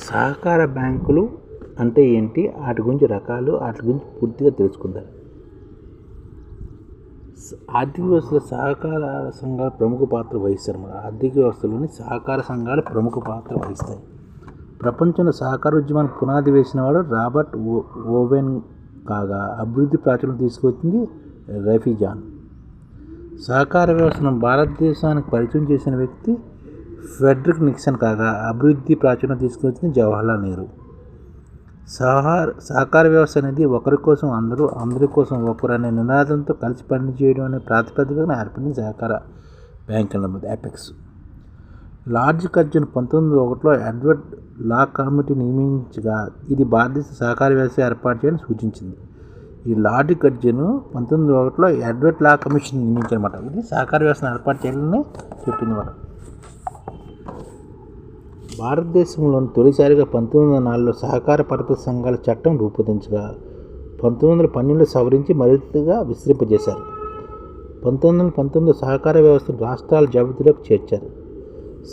సహకార బ్యాంకులు అంటే ఏంటి? వాటి గురించి రకాలు, వాటి గురించి పూర్తిగా తెలుసుకుందాం. ఆర్థిక వ్యవస్థలో సహకార సంఘాలు ప్రముఖ పాత్ర వహిస్తారు. ఆర్థిక వ్యవస్థలోని సహకార సంఘాలు ప్రముఖ పాత్ర వహిస్తాయి. ప్రపంచంలో సహకార ఉద్యమానికి పునాది వేసినవాడు రాబర్ట్ ఓవెన్ కాగా, అభివృద్ధి ప్రాచుర్యం తీసుకొచ్చింది రఫీ జాన్. సహకార వ్యవస్థను భారతదేశానికి పరిచయం చేసిన వ్యక్తి ఫ్రెడరిక్ నిక్సన్ కాగా, అభివృద్ధి ప్రాచుర్యం తీసుకొచ్చింది జవహర్లాల్ నెహ్రూ. సహకార వ్యవస్థ అనేది ఒకరి కోసం అందరూ, అందరి కోసం ఒకరు అనే నినాదంతో కలిసి పనిచేయడం అనే ప్రాతిపదికన ఏర్పడింది సహకార బ్యాంక్ అన్నది అపెక్స్. లార్డ్ కర్జన్ 1901లో ఎడ్వర్డ్ లా కమిటీ నియమించగా, ఇది భారతదేశ సహకార వ్యవస్థ ఏర్పాటు చేయాలని సూచించింది. ఈ లార్డ్ కర్జన్ 1901లో ఎడ్వర్డ్ లా కమిషన్ నియమించారన్నమాట. ఇది సహకార వ్యవస్థను ఏర్పాటు చేయాలని చెప్పింది అన్నమాట. భారతదేశంలోని తొలిసారిగా 1904లో సహకార పరపతి సంఘాల చట్టం రూపొందించగా, 1912లో సవరించి మరింతగా విస్తరింపజేశారు. 1919లో సహకార వ్యవస్థను రాష్ట్రాల జాబితాలోకి చేర్చారు.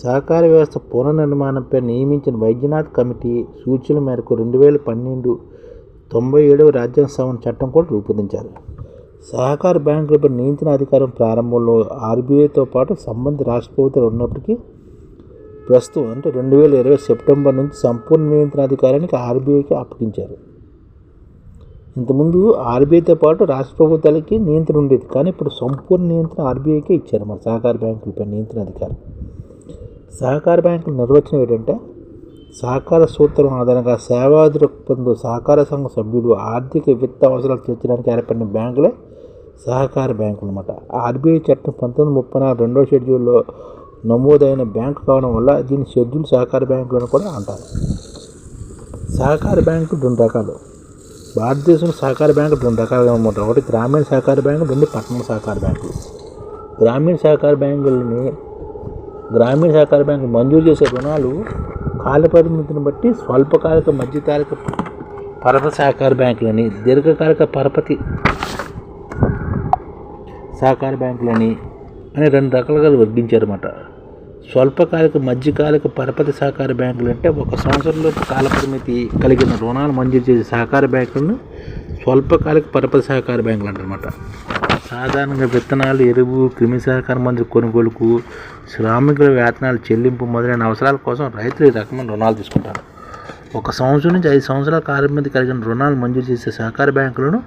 సహకార వ్యవస్థ పునర్నిర్మాణంపై నియమించిన వైద్యనాథ్ కమిటీ సూచనల మేరకు 2012 97వ రాజ్యాంగ సవరణ చట్టం కూడా రూపొందించారు. సహకార బ్యాంకులపై నియంత్రణ అధికారం ప్రారంభంలో ఆర్బీఐతో పాటు సంబంధిత రాష్ట్ర ప్రభుత్వాలు ఉన్నప్పటికీ, ప్రస్తుతం అంటే 2020 సెప్టెంబర్ నుంచి సంపూర్ణ నియంత్రణ అధికారానికి ఆర్బీఐకి అప్పగించారు. ఇంతకుముందు ఆర్బీఐతో పాటు రాష్ట్ర ప్రభుత్వాలకి నియంత్రణ ఉండేది, కానీ ఇప్పుడు సంపూర్ణ నియంత్రణ ఆర్బీఐకే ఇచ్చారు మన సహకార బ్యాంకులపై నియంత్రణ అధికారం. సహకార బ్యాంకుల నిర్వచనం ఏంటంటే, సహకార సూత్రం ఆధారంగా సేవా దృక్పథంతో సహకార సంఘ సభ్యులు ఆర్థిక విత్త అవసరాలు తీర్చడానికి ఏర్పడిన బ్యాంకులే సహకార బ్యాంకులు అన్నమాట. ఆర్బీఐ చట్టం 1934 రెండవ షెడ్యూల్లో నమోదైన బ్యాంకు కావడం వల్ల దీన్ని షెడ్యూల్ సహకార బ్యాంకులను కూడా అంటారు. సహకార బ్యాంకులు రెండు రకాలు. భారతదేశంలో సహకార బ్యాంకులు రెండు రకాలుగా అన్నమాట. ఒకటి గ్రామీణ సహకార బ్యాంకులు, రెండు పట్టణ సహకార బ్యాంకులు. గ్రామీణ సహకార బ్యాంకులు మంజూరు చేసే రుణాలు కాల పరిమితిని బట్టి స్వల్పకాలిక, మధ్యకాలిక పరపతి సహకార బ్యాంకులని, దీర్ఘకాలిక పరపతి సహకార బ్యాంకులని అని రెండు రకాలుగా వర్గీకరించారన్నమాట. స్వల్పకాలిక, మధ్యకాలిక పరపతి సహకార బ్యాంకులు అంటే 1 సంవత్సరంలోపు కాలపరిమితి కలిగిన రుణాలు మంజూరు చేసే సహకార బ్యాంకులను స్వల్పకాలిక పరపతి సహకార బ్యాంకులు అంటారన్నమాట. సాధారణంగా విత్తనాలు, ఎరువు, క్రిమి సహకార మందుల కొనుగోలుకు, శ్రామికుల వేతనాల చెల్లింపు మొదలైన అవసరాల కోసం రైతులు ఈ రకమైన రుణాలు తీసుకుంటారు. 1 సంవత్సరం నుంచి 5 సంవత్సరాల కాలపరిమితి కలిగిన రుణాలు మంజూరు చేసే సహకార బ్యాంకులను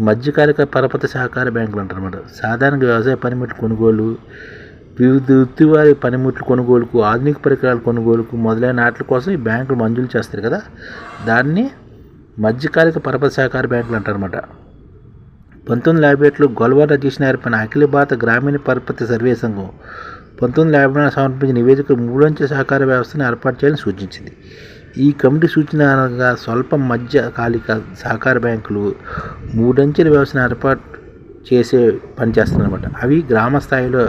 మధ్యకాలిక పరపతి సహకార బ్యాంకులు అంటారన్నమాట. సాధారణంగా వ్యవసాయ పనిముట్లు కొనుగోలు, వివిధ వృత్తివారి పనిముట్లు కొనుగోలుకు, ఆధునిక పరికరాల కొనుగోలుకు మొదలైన వాటి కోసం ఈ బ్యాంకులు మంజూరు చేస్తారు కదా, దాన్ని మధ్యకాలిక పరపతి సహకార బ్యాంకులు అంటారన్నమాట. 1951లో గొల్వార్ అధ్యక్షుని ఏర్పడిన అఖిల భారత గ్రామీణ పరపతి సర్వే సంఘం 1954 సమర్పించిన నివేదిక 3 అంచెల సహకార వ్యవస్థను ఏర్పాటు చేయాలని సూచించింది. ఈ కమిటీ సూచనగా స్వల్ప మధ్యకాలిక సహకార బ్యాంకులు 3 అంచెల వ్యవస్థను ఏర్పాటు చేసే పనిచేస్తున్నారన్నమాట. అవి గ్రామ స్థాయిలో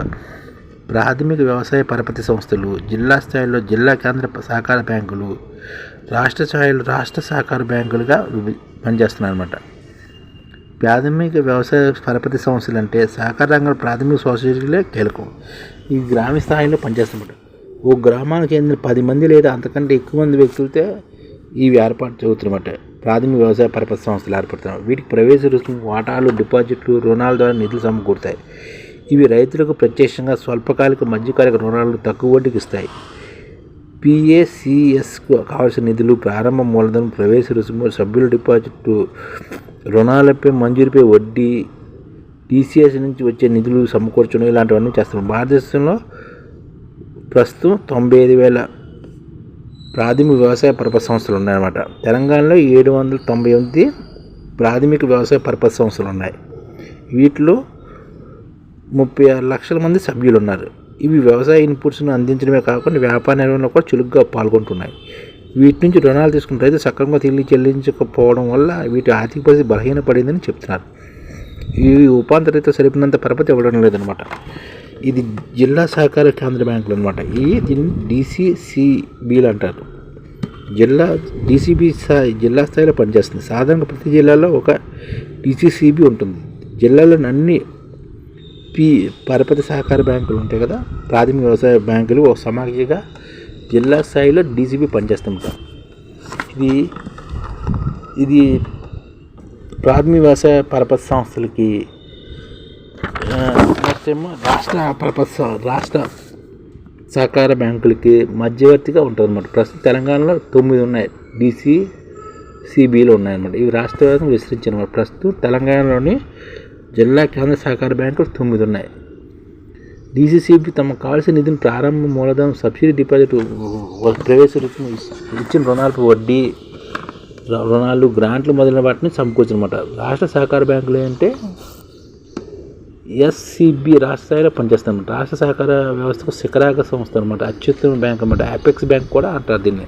ప్రాథమిక వ్యవసాయ పరపతి సంస్థలు, జిల్లా స్థాయిలో జిల్లా కేంద్ర సహకార బ్యాంకులు, రాష్ట్ర స్థాయిలో రాష్ట్ర సహకార బ్యాంకులుగా పనిచేస్తున్నారన్నమాట. ప్రాథమిక వ్యవసాయ పరపతి సంస్థలు అంటే సహకార రంగంలో ప్రాథమిక సొసైటీలే కీలకం. ఈ గ్రామీణ స్థాయిలో పనిచేస్తున్నమాట. ఓ గ్రామానికి చెందిన 10 మంది లేదా అంతకంటే ఎక్కువ మంది వ్యక్తులతో ఇవి ఏర్పాటు చదువుతున్నమాట. ప్రాథమిక వ్యవసాయ పరపతి సంస్థలు ఏర్పడుతున్నాయి. వీటికి ప్రవేశ రుసుము, వాటాలు, డిపాజిట్లు, రుణాల ద్వారా నిధులు సమకూరుతాయి. ఇవి రైతులకు ప్రత్యక్షంగా స్వల్పకాలిక, మధ్యకాలిక రుణాలను తక్కువ వడ్డీకి ఇస్తాయి. పిఏసిఎస్కు కావాల్సిన నిధులు, ప్రారంభ మూలధనం, ప్రవేశ రుసుము, సభ్యుల డిపాజిట్లు, రుణాలపై మంజూరుపై వడ్డీ, టీసీఎస్ నుంచి వచ్చే నిధులు సమకూర్చడం ఇలాంటివన్నీ చేస్తున్నారు. భారతదేశంలో ప్రస్తుతం 95,000 ప్రాథమిక వ్యవసాయ పరపతి సంస్థలు ఉన్నాయన్నమాట. తెలంగాణలో 798 ప్రాథమిక వ్యవసాయ పరపతి సంస్థలు ఉన్నాయి. వీటిలో 36 లక్షల మంది సభ్యులు ఉన్నారు. ఇవి వ్యవసాయ ఇన్పుట్స్ను అందించడమే కాకుండా వ్యాపార నిర్వహణలో కూడా చురుగ్గా పాల్గొంటున్నాయి. వీటి నుంచి రుణాలు తీసుకున్న రైతు సక్రమంగా తిరిగి చెల్లించకపోవడం వల్ల వీటి ఆర్థిక పరిస్థితి బలహీనపడిందని చెప్తున్నారు. ఈ ఉపాంతరిత సరిపోయినంత పరపతి ఇవ్వడం లేదనమాట. ఇది జిల్లా సహకార కేంద్ర బ్యాంకులు అనమాట. దీన్ని డీసీసీబీలు అంటారు. డీసీబీ జిల్లా స్థాయిలో పనిచేస్తుంది. సాధారణంగా ప్రతి జిల్లాలో ఒక డీసీసీబీ ఉంటుంది. జిల్లాలోని అన్ని పరపతి సహకార బ్యాంకులు ఉంటాయి కదా, ప్రాథమిక వ్యవసాయ బ్యాంకులు ఒక సమాఖ్యగా జిల్లా స్థాయిలో డీసీబీ పనిచేస్తుంటాం. ఇది ప్రాథమిక వ్యవసాయ పరపతి సంస్థలకి నెక్స్ట్ ఏమో రాష్ట్ర సహకార బ్యాంకులకి మధ్యవర్తిగా ఉంటుంది అన్నమాట. ప్రస్తుతం తెలంగాణలో 9 ఉన్నాయి, డీసీసీబీలు ఉన్నాయన్నమాట. ఇవి రాష్ట్ర వ్యాప్తంగా విస్తరించారన్నమాట. ప్రస్తుతం తెలంగాణలోని జిల్లా కేంద్ర సహకార బ్యాంకులు 9 ఉన్నాయి. డీసీసీబీ తమకు కావాల్సిన నిధులు ప్రారంభ మూలధనం, సబ్సిడీ డిపాజిట్, ప్రవేశ రుసుము, ఇచ్చిన రుణాలకు వడ్డీ, రుణాలు, గ్రాంట్లు మొదలైన వాటిని సమకూర్చనమాట. రాష్ట్ర సహకార బ్యాంకులు అంటే ఎస్సీబీ రాష్ట్ర స్థాయిలో పనిచేస్తాం. రాష్ట్ర సహకార వ్యవస్థకు శిఖరాగ సంస్థ అనమాట, అత్యుత్తమ బ్యాంక్ అనమాట. అపెక్స్ బ్యాంక్ కూడా అంటారు దీన్ని.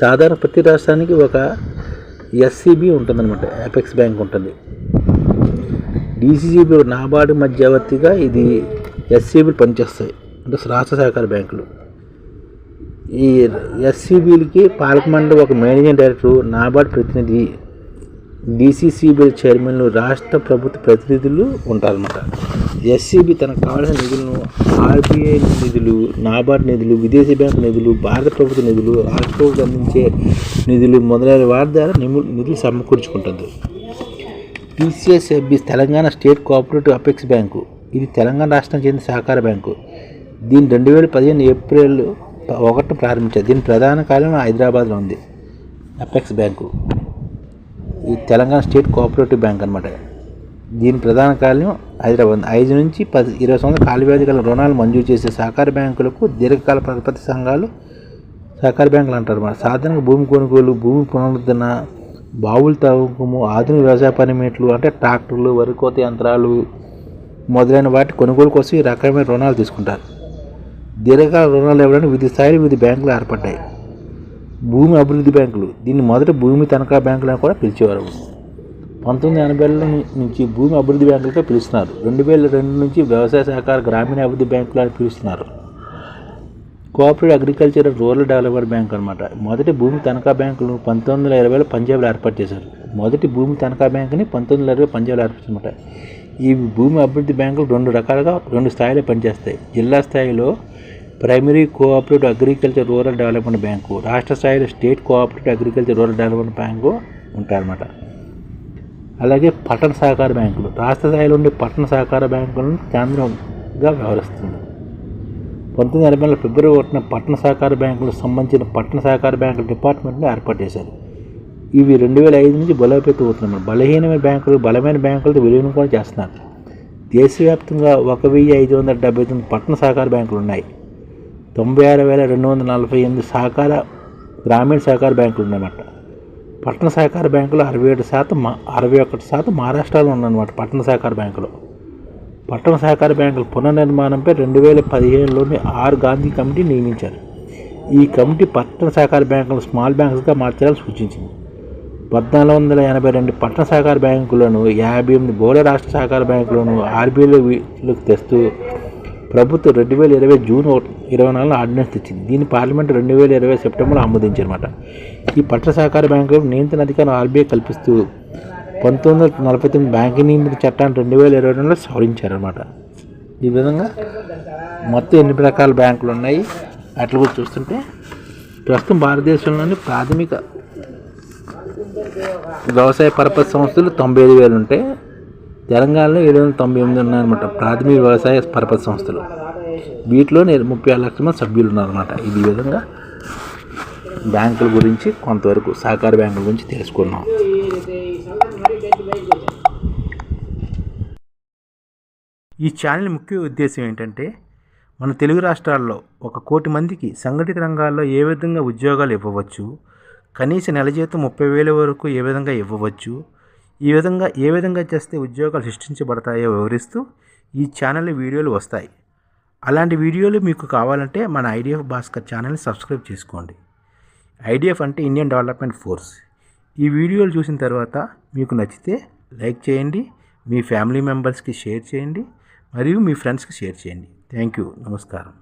సాధారణ ప్రతి రాష్ట్రానికి ఒక ఎస్సీబీ ఉంటుందన్నమాట, అపెక్స్ బ్యాంక్ ఉంటుంది. డీసీసీబీ నాబార్డు మధ్యవర్తిగా ఇది ఎస్సీబీలు పనిచేస్తాయి, అంటే రాష్ట్ర సహకార బ్యాంకులు. ఈ ఎస్సీబీలకి పాలక మండలి, ఒక మేనేజింగ్ డైరెక్టర్, నాబార్డు ప్రతినిధి, డీసీసీబీ చైర్మన్లు, రాష్ట్ర ప్రభుత్వ ప్రతినిధులు ఉంటారన్నమాట. ఎస్సీబీ తనకు కావాల్సిన నిధులను ఆర్బీఐ నిధులు, నాబార్డు నిధులు, విదేశీ బ్యాంకు నిధులు, భారత ప్రభుత్వ నిధులు, రాష్ట్ర ప్రభుత్వం అందించే నిధులు మొదలైన వాటి ద్వారా నిధులు సమకూర్చుకుంటుంది. TCSFB Telangana state cooperative apex bank. ఇది తెలంగాణ రాష్ట్రానికి చెందిన సహకార బ్యాంకు. దీన్ని 2015 ఏప్రిల్ 1 ప్రారంభించారు. దీని ప్రధాన కార్యాలయం హైదరాబాద్లో ఉంది. అపెక్స్ బ్యాంకు ఈ తెలంగాణ స్టేట్ కోఆపరేటివ్ బ్యాంక్ అనమాట. దీని ప్రధాన కార్యాలయం హైదరాబాద్. 5 నుంచి 20 సంవత్సరాల కాల వ్యవధి గల రుణాలు మంజూరు చేసే సహకార బ్యాంకులకు దీర్ఘకాల పరపతి సంఘాలు సహకార బ్యాంకులు అంటారు అన్నమాట. సాధారణంగా భూమి కొనుగోలు, భూమి పునరుద్ధరణ, బావుల తవ్వకము, ఆధునిక వ్యవసాయ పనిముట్లు అంటే ట్రాక్టర్లు, వరి కోత యంత్రాలు మొదలైన వాటి కొనుగోలు కోసం ఈ రకమైన రుణాలు తీసుకుంటారు. దీర్ఘకాల రుణాలు ఇవ్వడానికి వివిధ స్థాయిలో వివిధ బ్యాంకులు ఏర్పడ్డాయి. భూమి అభివృద్ధి బ్యాంకులు, దీన్ని మొదట భూమి తనఖా బ్యాంకులు అని కూడా పిలిచేవారు. 1980ల నుంచి భూమి అభివృద్ధి బ్యాంకులుగా పిలుస్తున్నారు. 2002 నుంచి వ్యవసాయ సహకార గ్రామీణ అభివృద్ధి బ్యాంకులు అని పిలుస్తున్నారు. Cooperative agriculture rural development bank అనమాట. మొదటి భూమి తనఖా బ్యాంకులు 1920లో పంజాబ్లో ఏర్పాటు చేశారు. మొదటి భూమి తనఖా బ్యాంకుని 1920 పంజాబ్లో ఏర్పరిచారన్నమాట. ఈ భూమి అభివృద్ధి బ్యాంకులు 2 స్థాయిలో పనిచేస్తాయి. జిల్లా స్థాయిలో primary cooperative agriculture rural development bank, రాష్ట్ర స్థాయిలో state cooperative agriculture rural development bank ఉంటాయన్నమాట. అలాగే పట్టణ సహకార బ్యాంకులు, రాష్ట్ర స్థాయిలో ఉండే పట్టణ సహకార బ్యాంకులను కేంద్రంగా వ్యవహరిస్తుంది. 1980 ఫిబ్రవరి 1 పట్టణ సహకార బ్యాంకులకు సంబంధించిన పట్టణ సహకార బ్యాంకుల డిపార్ట్మెంట్ని ఏర్పాటు చేశారు. ఇవి 2005 నుంచి బలోపేతం అవుతున్నాయి. బలహీనమైన బ్యాంకులు బలమైన బ్యాంకులతో విలీనం కూడా చేస్తున్నారు. దేశవ్యాప్తంగా 1579 పట్టణ సహకార బ్యాంకులు ఉన్నాయి. 96,248 సహకార గ్రామీణ సహకార బ్యాంకులు ఉన్నాయన్నమాట. పట్టణ సహకార బ్యాంకులు 61% మహారాష్ట్రలో ఉన్నాయన్నమాట. పట్టణ సహకార బ్యాంకులు పట్టణ సహకార బ్యాంకుల పునర్నిర్మాణంపై 2015లోని గాంధీ కమిటీ నియమించారు. ఈ కమిటీ పట్టణ సహకార బ్యాంకులను స్మాల్ బ్యాంక్స్గా మార్చాలని సూచించింది. 1482 పట్టణ సహకార బ్యాంకులను 58 బహుళ రాష్ట్ర సహకార బ్యాంకులను ఆర్బీఐలోకి తెస్తూ ప్రభుత్వం 2020 జూన్ 24 ఆర్డినెన్స్ తెచ్చింది. దీన్ని పార్లమెంటు 2020 సెప్టెంబర్లో ఆమోదించారన్నమాట. ఈ పట్టణ సహకార బ్యాంకులకు నియంత్రణ అధికారం ఆర్బీఐ కల్పిస్తూ 1949 బ్యాంకింగ్ నియంత్రణ చట్టాన్ని 2022లో సవరించారన్నమాట. ఈ విధంగా మొత్తం 8 రకాల బ్యాంకులు ఉన్నాయి. అట్లా కూడా చూస్తుంటే ప్రస్తుతం భారతదేశంలోని ప్రాథమిక వ్యవసాయ పరపతి సంస్థలు 95,000 ఉంటాయి. తెలంగాణలో 798 ఉన్నాయన్నమాట ప్రాథమిక వ్యవసాయ పరపతి సంస్థలు. వీటిలో 36 లక్షల మంది సభ్యులు ఉన్నారన్నమాట. ఈ విధంగా బ్యాంకుల గురించి కొంతవరకు సహకార బ్యాంకుల గురించి తెలుసుకున్నాం. ఈ ఛానల్ ముఖ్య ఉద్దేశం ఏంటంటే మన తెలుగు రాష్ట్రాల్లో 1 కోటి మందికి సంఘటిత రంగాల్లో ఏ విధంగా ఉద్యోగాలు ఇవ్వవచ్చు, కనీస నెల జీతం 30,000 వరకు ఏ విధంగా ఇవ్వవచ్చు, ఏ విధంగా చేస్తే ఉద్యోగాలు సృష్టించబడతాయో వివరిస్తూ ఈ ఛానల్ వీడియోలు వస్తాయి. అలాంటి వీడియోలు మీకు కావాలంటే మన ఐడిఎఫ్ భాస్కర్ ఛానల్ని సబ్స్క్రైబ్ చేసుకోండి. ఐడిఎఫ్ అంటే ఇండియన్ డెవలప్మెంట్ ఫోర్స్. ఈ వీడియోలు చూసిన తర్వాత మీకు నచ్చితే లైక్ చేయండి, మీ ఫ్యామిలీ మెంబర్స్కి షేర్ చేయండి, మరియు మీ ఫ్రెండ్స్కి షేర్ చేయండి. Thank you. నమస్కారం.